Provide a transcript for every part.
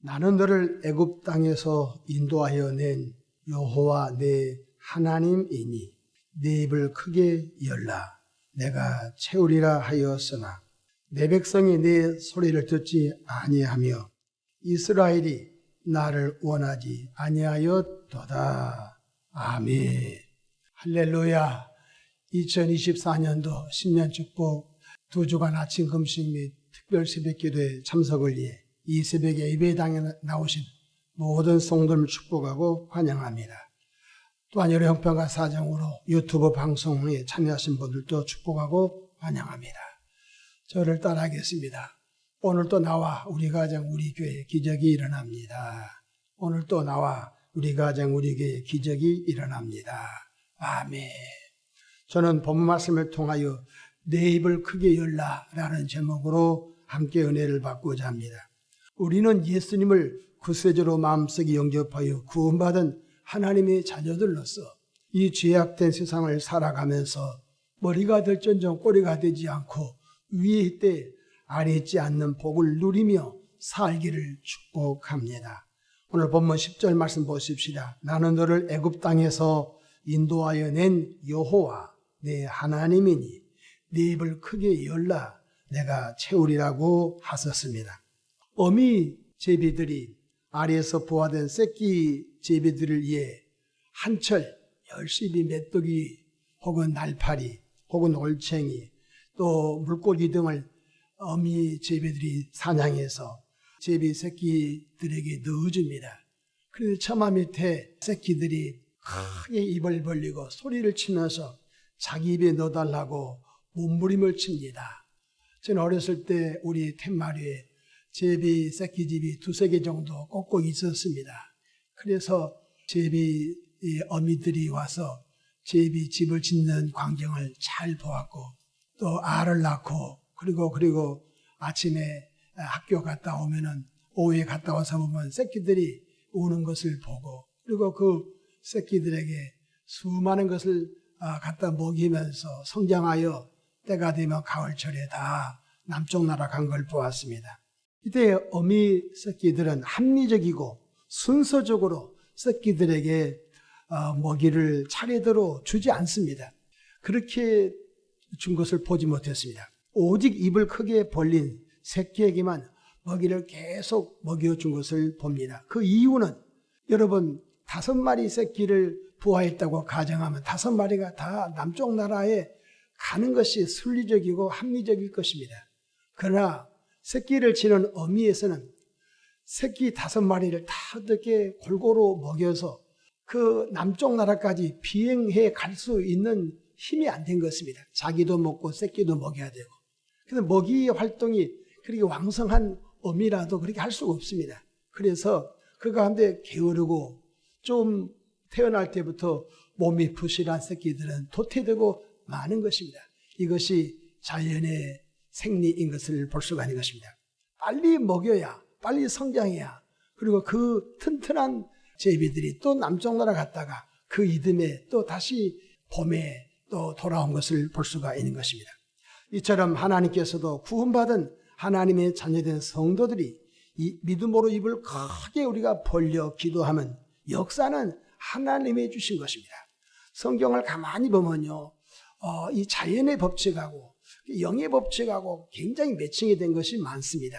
나는 너를 애굽 땅에서 인도하여 낸 여호와 내 하나님이니 네 입을 크게 열라 내가 채우리라 하였으나 내 백성이 네 소리를 듣지 아니하며 이스라엘이 나를 원하지 아니하였도다. 아멘. 할렐루야. 2024년도 신년 축복 2주간 아침 금식 및 특별 새벽 기도에 참석을 위해 이 새벽에 예배당에 나오신 모든 성도를 축복하고 환영합니다. 또한 여러 형편과 사정으로 유튜브 방송에 참여하신 분들도 축복하고 환영합니다. 저를 따라하겠습니다. 오늘 또 나와 우리 가정 우리 교회에 기적이 일어납니다. 오늘 또 나와 우리 가정 우리 교회에 기적이 일어납니다. 아멘. 저는 본문 말씀을 통하여 내 입을 크게 열라라는 제목으로 함께 은혜를 받고자 합니다. 우리는 예수님을 구세주로 마음속에 영접하여 구원받은 하나님의 자녀들로서 이 죄악된 세상을 살아가면서 머리가 될전정 꼬리가 되지 않고 위에 있되 아래 있지 않는 복을 누리며 살기를 축복합니다. 오늘 본문 10절 말씀 보십시다. 나는 너를 애굽 땅에서 인도하여 낸 여호와 내 하나님이니 네 입을 크게 열라 내가 채우리라고 하셨습니다. 어미 제비들이 아래에서 부화된 새끼 제비들을 위해 한철 열심히 메뚜기 혹은 날파리 혹은 올챙이 또 물고기 등을 어미 제비들이 사냥해서 제비 새끼들에게 넣어줍니다. 그런데 처마 밑에 새끼들이 크게 입을 벌리고 소리를 치면서 자기 입에 넣어달라고 몸부림을 칩니다. 저는 어렸을 때 우리 텐마리에 제비 새끼집이 2-3개 정도 꼭꼭 있었습니다. 그래서 제비 어미들이 와서 제비 집을 짓는 광경을 잘 보았고 또 알을 낳고 그리고 아침에 학교 갔다 오면은 오후에 갔다 와서 보면 새끼들이 우는 것을 보고 그리고 그 새끼들에게 수많은 것을 갖다 먹이면서 성장하여 때가 되면 가을철에 다 남쪽 나라 간 걸 보았습니다. 이때 어미 새끼들은 합리적이고 순서적으로 새끼들에게 먹이를 차례대로 주지 않습니다. 그렇게 준 것을 보지 못했습니다. 오직 입을 크게 벌린 새끼에게만 먹이를 계속 먹여준 것을 봅니다. 그 이유는 여러분 5마리 새끼를 부화했다고 가정하면 5마리가 다 남쪽 나라에 가는 것이 순리적이고 합리적일 것입니다. 그러나 새끼를 치는 어미에서는 새끼 5마리를 다 어떻게 골고루 먹여서 그 남쪽 나라까지 비행해 갈 수 있는 힘이 안 된 것입니다. 자기도 먹고 새끼도 먹여야 되고. 그래서 먹이 활동이 그렇게 왕성한 어미라도 그렇게 할 수가 없습니다. 그래서 그 가운데 게으르고 좀 태어날 때부터 몸이 부실한 새끼들은 도태되고 마는 것입니다. 이것이 자연의 생리인 것을 볼 수가 있는 것입니다. 빨리 먹여야, 빨리 성장해야, 그리고 그 튼튼한 제비들이 또 남쪽 나라 갔다가 그 이듬해 또 다시 봄에 또 돌아온 것을 볼 수가 있는 것입니다. 이처럼 하나님께서도 구원받은 하나님의 자녀된 성도들이 이 믿음으로 입을 크게 우리가 벌려 기도하면 역사는 하나님이 주신 것입니다. 성경을 가만히 보면요, 이 자연의 법칙하고 영의 법칙하고 굉장히 매칭이 된 것이 많습니다.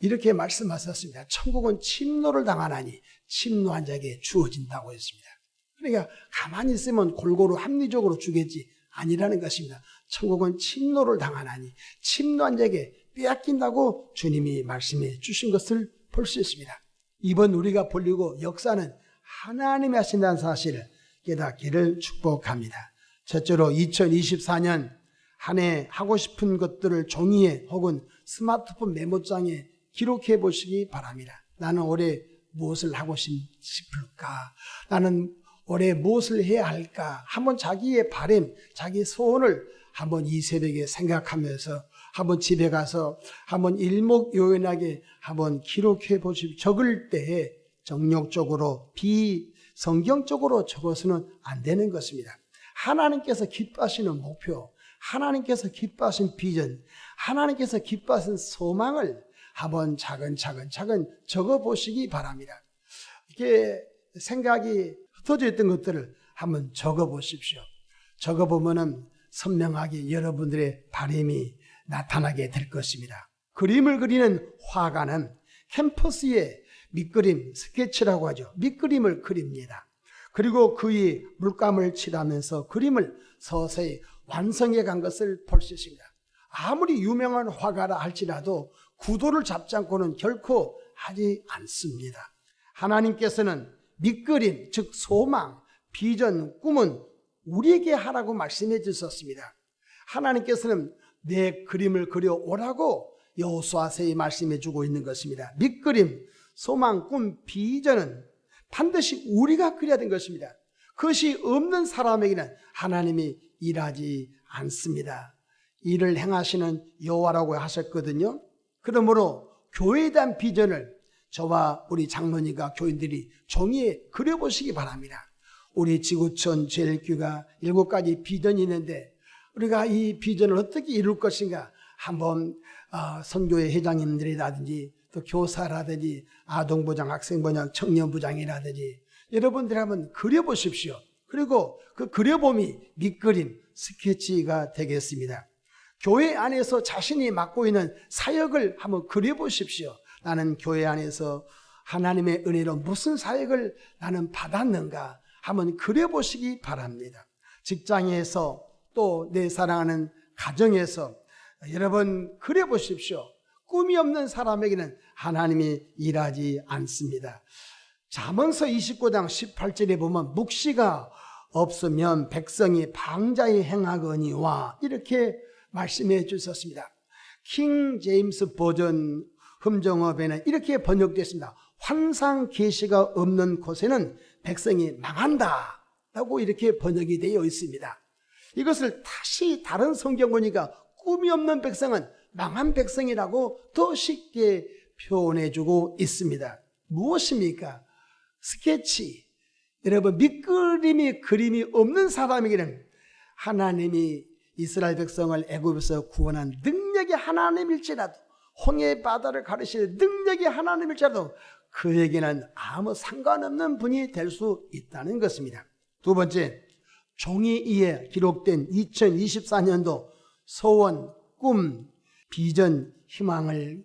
이렇게 말씀하셨습니다. 천국은 침노를 당하나니 침노한 자에게 주어진다고 했습니다. 그러니까 가만히 있으면 골고루 합리적으로 주겠지 아니라는 것입니다. 천국은 침노를 당하나니 침노한 자에게 빼앗긴다고 주님이 말씀해 주신 것을 볼 수 있습니다. 이번 우리가 벌리고 역사는 하나님이 하신다는 사실을 깨닫기를 축복합니다. 첫째로 2024년 한 해 하고 싶은 것들을 종이에 혹은 스마트폰 메모장에 기록해 보시기 바랍니다. 나는 올해 무엇을 하고 싶을까? 나는 올해 무엇을 해야 할까? 한번 자기의 바람, 자기의 소원을 한번 이 새벽에 생각하면서 한번 집에 가서 한번 일목요연하게 한번 기록해 보십시오. 적을 때에 정욕적으로 비성경적으로 적어서는 안 되는 것입니다. 하나님께서 기뻐하시는 목표, 하나님께서 기뻐하신 비전, 하나님께서 기뻐하신 소망을 한번 차근차근 적어보시기 바랍니다. 이렇게 생각이 흩어져 있던 것들을 한번 적어보십시오. 적어보면은 선명하게 여러분들의 바람이 나타나게 될 것입니다. 그림을 그리는 화가는 캔버스에 밑그림, 스케치라고 하죠. 밑그림을 그립니다. 그리고 그의 물감을 칠하면서 그림을 서서히 완성해 간 것을 볼 수 있습니다. 아무리 유명한 화가라 할지라도 구도를 잡지 않고는 결코 하지 않습니다. 하나님께서는 밑그림, 즉 소망, 비전, 꿈은 우리에게 하라고 말씀해 주셨습니다. 하나님께서는 내 그림을 그려오라고 여호수아서에 말씀해 주고 있는 것입니다. 밑그림, 소망, 꿈, 비전은 반드시 우리가 그려야 되는 것입니다. 그것이 없는 사람에게는 하나님이 일하지 않습니다. 일을 행하시는 여호와라고 하셨거든요. 그러므로 교회에 대한 비전을 저와 우리 장로님과 교인들이 종이에 그려보시기 바랍니다. 우리 지구촌 제일교회가 7가지 비전이 있는데 우리가 이 비전을 어떻게 이룰 것인가 한번 선교회 회장님들이라든지 또 교사라든지 아동부장, 학생부장, 청년부장이라든지 여러분들이 한번 그려보십시오. 그리고 그 그려봄이 밑그림, 스케치가 되겠습니다. 교회 안에서 자신이 맡고 있는 사역을 한번 그려보십시오. 나는 교회 안에서 하나님의 은혜로 무슨 사역을 나는 받았는가 한번 그려보시기 바랍니다. 직장에서 또 내 사랑하는 가정에서 여러분 그려보십시오. 꿈이 없는 사람에게는 하나님이 일하지 않습니다. 잠언서 29장 18절에 보면 묵시가 없으면 백성이 방자히 행하거니와 이렇게 말씀해 주셨습니다. 킹 제임스 버전 흠정어에는 이렇게 번역되었습니다. 환상 계시가 없는 곳에는 백성이 망한다 라고 이렇게 번역이 되어 있습니다. 이것을 다시 다른 성경 보니까 꿈이 없는 백성은 망한 백성이라고 더 쉽게 표현해 주고 있습니다. 무엇입니까? 스케치. 여러분 밑그림이 그림이 없는 사람에게는 하나님이 이스라엘 백성을 애굽에서 구원한 능력이 하나님일지라도 홍해 바다를 가르칠 능력이 하나님일지라도 그에게는 아무 상관없는 분이 될 수 있다는 것입니다. 두 번째, 종이 위에 기록된 2024년도 소원, 꿈, 비전, 희망을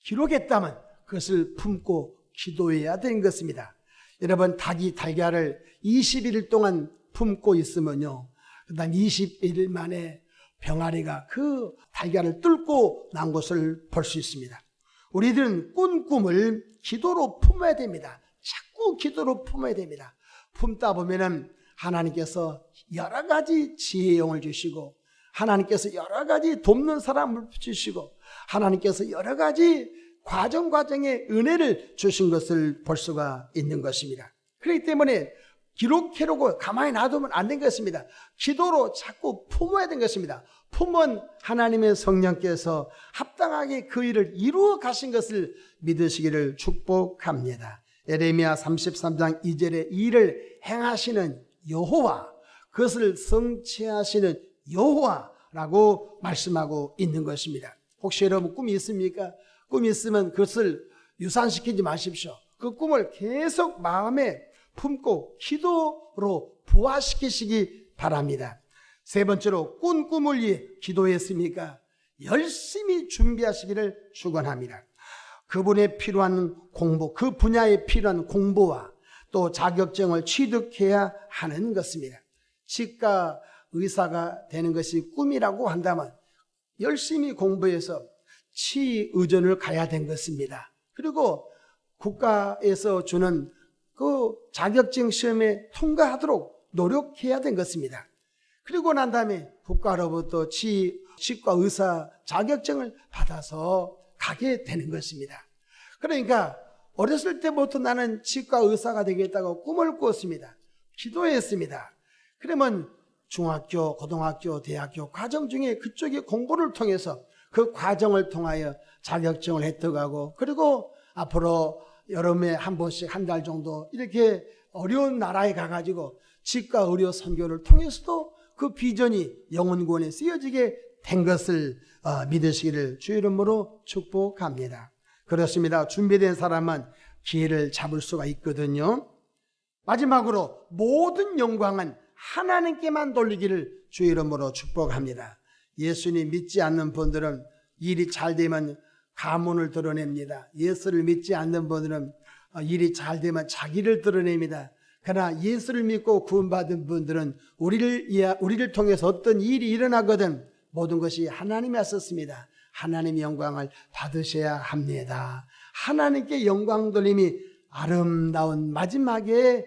기록했다면 그것을 품고 기도해야 되는 것입니다. 여러분 닭이 달걀을 21일 동안 품고 있으면요, 그 다음 21일 만에 병아리가 그 달걀을 뚫고 난 것을 볼 수 있습니다. 우리들은 꾼 꿈을 기도로 품어야 됩니다. 자꾸 기도로 품어야 됩니다. 품다 보면은 하나님께서 여러 가지 지혜용을 주시고 하나님께서 여러 가지 돕는 사람을 주시고 하나님께서 여러 가지 과정에 은혜를 주신 것을 볼 수가 있는 것입니다. 그렇기 때문에 기록해놓고 가만히 놔두면 안 된 것입니다. 기도로 자꾸 품어야 된 것입니다. 품은 하나님의 성령께서 합당하게 그 일을 이루어 가신 것을 믿으시기를 축복합니다. 예레미야 33장 2절에 이 일을 행하시는 여호와, 그것을 성취하시는 여호와라고 말씀하고 있는 것입니다. 혹시 여러분 꿈이 있습니까? 꿈이 있으면 그것을 유산시키지 마십시오. 그 꿈을 계속 마음에 품고 기도로 부화시키시기 바랍니다. 세 번째로 꾼 꿈을 위해 기도했습니까? 열심히 준비하시기를 축원합니다. 그분에 필요한 공부, 그 분야에 필요한 공부와 또 자격증을 취득해야 하는 것입니다. 치과 의사가 되는 것이 꿈이라고 한다면 열심히 공부해서 치의전을 가야 된 것입니다. 그리고 국가에서 주는 그 자격증 시험에 통과하도록 노력해야 된 것입니다. 그리고 난 다음에 국가로부터 치과 의사 자격증을 받아서 가게 되는 것입니다. 그러니까 어렸을 때부터 나는 치과 의사가 되겠다고 꿈을 꾸었습니다. 기도했습니다. 그러면 중학교, 고등학교, 대학교 과정 중에 그쪽의 공부를 통해서 그 과정을 통하여 자격증을 획득하고 그리고 앞으로 여름에 한 번씩 한 달 정도 이렇게 어려운 나라에 가가지고 치과 의료 선교를 통해서도 그 비전이 영혼구원에 쓰여지게 된 것을 믿으시기를 주 이름으로 축복합니다. 그렇습니다. 준비된 사람은 기회를 잡을 수가 있거든요. 마지막으로 모든 영광은 하나님께만 돌리기를 주 이름으로 축복합니다. 예수님 믿지 않는 분들은 일이 잘 되면 가문을 드러냅니다. 예수를 믿지 않는 분들은 일이 잘 되면 자기를 드러냅니다. 그러나 예수를 믿고 구원받은 분들은 우리를 통해서 어떤 일이 일어나거든 모든 것이 하나님이 하셨습니다. 하나님의 영광을 받으셔야 합니다. 하나님께 영광 돌림이 아름다운 마지막에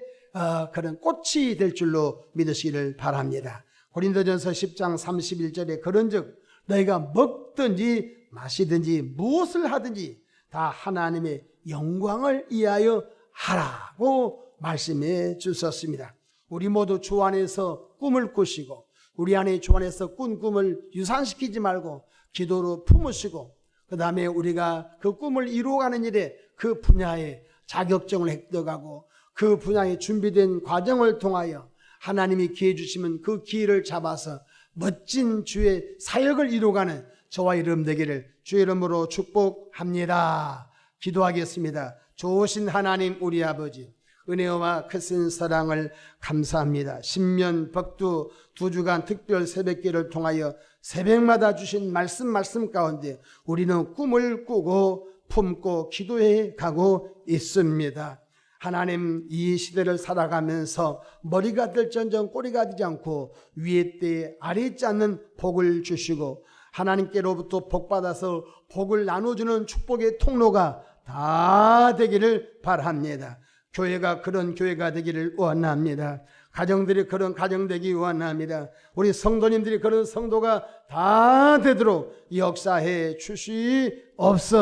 그런 꽃이 될 줄로 믿으시기를 바랍니다. 고린도전서 10장 31절에 그런즉 너희가 먹든지 마시든지 무엇을 하든지 다 하나님의 영광을 위하여 하라고 말씀해 주셨습니다. 우리 모두 주 안에서 꿈을 꾸시고 우리 안에 주 안에서 꾼 꿈을 유산시키지 말고 기도로 품으시고 그 다음에 우리가 그 꿈을 이루어가는 일에 그 분야에 자격증을 획득하고 그 분야에 준비된 과정을 통하여 하나님이 기회 주시면 그 기회를 잡아서 멋진 주의 사역을 이루어가는 저와 여러분 되기를 주의 이름으로 축복합니다. 기도하겠습니다. 좋으신 하나님 우리 아버지 은혜와 크신 사랑을 감사합니다. 신면 벽두 2주간 특별 새벽기를 통하여 새벽마다 주신 말씀 가운데 우리는 꿈을 꾸고 품고 기도해 가고 있습니다. 하나님 이 시대를 살아가면서 머리가 될전정 꼬리가 되지 않고 위에 때 아래 있지 않는 복을 주시고 하나님께로부터 복받아서 복을 나눠주는 축복의 통로가 다 되기를 바랍니다. 교회가 그런 교회가 되기를 원합니다. 가정들이 그런 가정 되기 원합니다. 우리 성도님들이 그런 성도가 다 되도록 역사해 주시옵소서.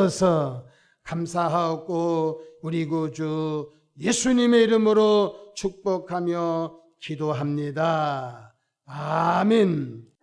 감사하고 우리 구주 예수님의 이름으로 축복하며 기도합니다. 아멘.